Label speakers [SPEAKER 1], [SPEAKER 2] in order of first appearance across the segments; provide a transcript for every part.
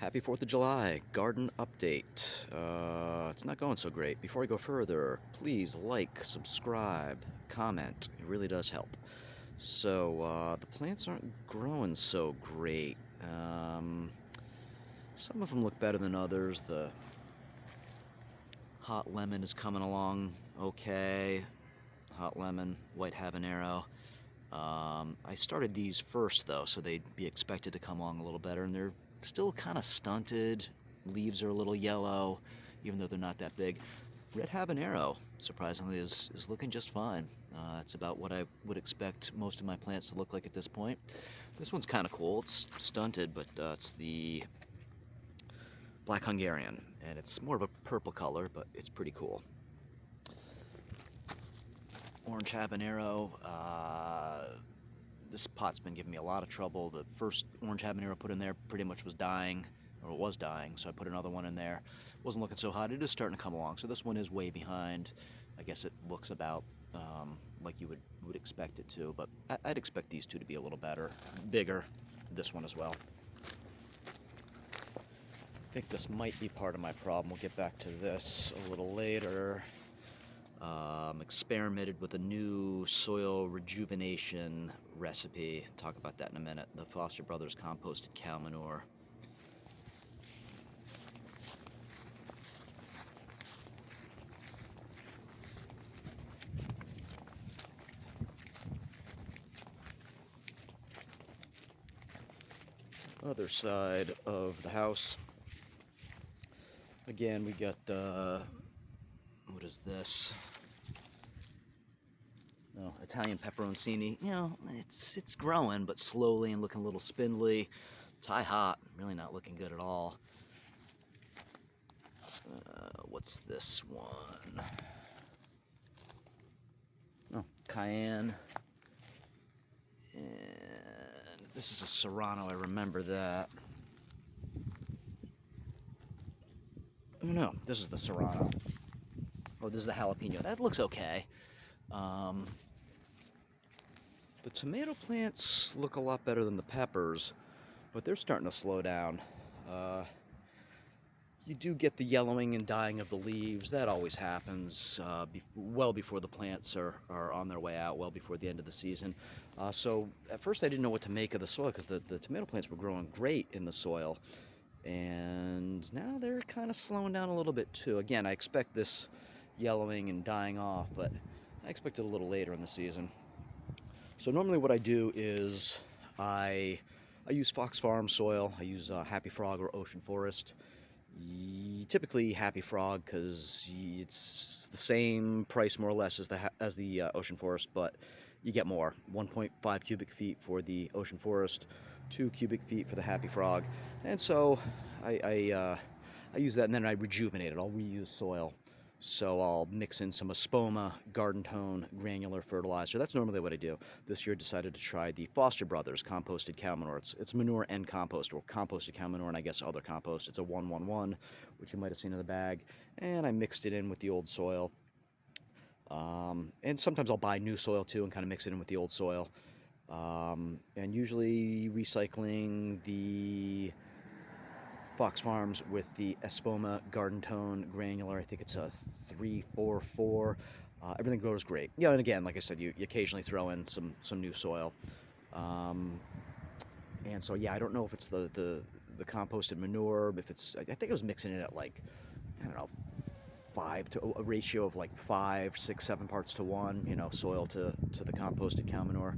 [SPEAKER 1] Happy 4th of July, garden update. It's not going so great. Before I go further, please like, subscribe, comment. It really does help. So, the plants aren't growing so great. Some of them look better than others. The hot lemon is coming along okay. Hot lemon, white habanero. I started these first though, so they'd be expected to come along a little better, and they're still kind of stunted. Leaves are a little yellow, even though they're not that big. Red habanero, surprisingly, is looking just fine. It's about what I would expect most of my plants to look like at this point. This one's kind of cool. It's stunted, but it's the Black Hungarian, and it's more of a purple color, but it's pretty cool. Orange habanero. This pot's been giving me a lot of trouble. The first orange habanero put in there pretty much was dying, or was dying, so I put another one in there. Wasn't looking so hot. It is starting to come along, so this one is way behind. I guess it looks about like you would expect it to, but I'd expect these two to be a little better, bigger. This one as well. I think this might be part of my problem. We'll get back to this a little later. Experimented with a new soil rejuvenation recipe. Talk about that in a minute. The Foster Brothers composted cow manure. Other side of the house. Again, we got, what is this? No, Italian pepperoncini. You know, it's growing, but slowly and looking a little spindly. Tie hot, really not looking good at all. What's this one? Oh, cayenne. And this is a serrano, I remember that. Oh no, this is the serrano. Oh, this is the jalapeno. That looks okay. The tomato plants look a lot better than the peppers, but they're starting to slow down. You do get the yellowing and dying of the leaves. That always happens well before the plants are on their way out, well before the end of the season. So at first I didn't know what to make of the soil because the tomato plants were growing great in the soil. And now they're kind of slowing down a little bit too. Again, I expect this yellowing and dying off, but I expect it a little later in the season. So normally what I do is I use Fox Farm soil. I use Happy Frog or Ocean Forest. Typically Happy Frog because it's the same price more or less as the Ocean Forest, but you get more. 1.5 cubic feet for the Ocean Forest, 2 cubic feet for the Happy Frog, and so I use that, and then I rejuvenate it. I'll reuse soil. So I'll mix in some Espoma, Garden Tone, granular fertilizer. That's normally what I do. This year I decided to try the Foster Brothers composted cow manure. It's manure and compost, or composted cow manure and I guess other compost. It's a 1-1-1, which you might have seen in the bag. And I mixed it in with the old soil. And sometimes I'll buy new soil too and kind of mix it in with the old soil. And usually recycling the Fox Farms with the Espoma Garden Tone granular. I think it's a 3-4-4. Everything grows great. Yeah, and again, like I said, you occasionally throw in some new soil. And so yeah, I don't know if it's the composted manure, if it's, I think I was mixing it at like, I don't know, a ratio of like 5, 6, 7 parts to 1, you know, soil to the composted cow manure.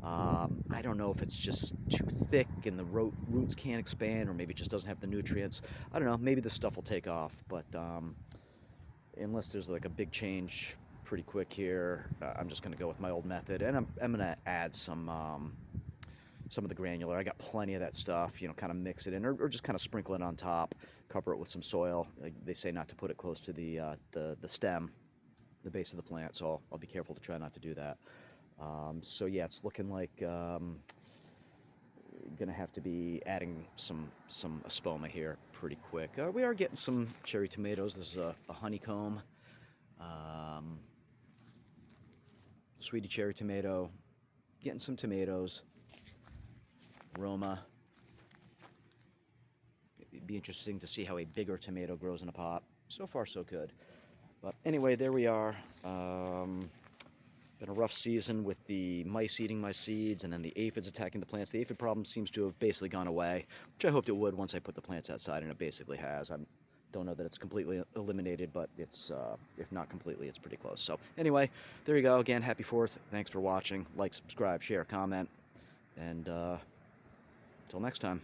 [SPEAKER 1] I don't know if it's just too thick and the roots can't expand, or maybe it just doesn't have the nutrients. I don't know, maybe this stuff will take off, but unless there's like a big change pretty quick here, I'm just going to go with my old method, and I'm going to add some of the granular. I got plenty of that stuff, you know, kind of mix it in, or just kind of sprinkle it on top, cover it with some soil. They say not to put it close to the stem, the base of the plant, so I'll be careful to try not to do that. So yeah, it's looking like gonna have to be adding some Espoma here pretty quick. We are getting some cherry tomatoes. This is a honeycomb, sweetie cherry tomato. Getting some tomatoes. Roma. be interesting to see how a bigger tomato grows in a pot. So far, so good. But anyway, there we are. Been a rough season with the mice eating my seeds and then the aphids attacking the plants. The aphid problem seems to have basically gone away, which I hoped it would once I put the plants outside, and it basically has. I don't know that it's completely eliminated, but it's, if not completely, it's pretty close. So anyway, there you go. Again, happy 4th. Thanks for watching. Like, subscribe, share, comment, and until next time.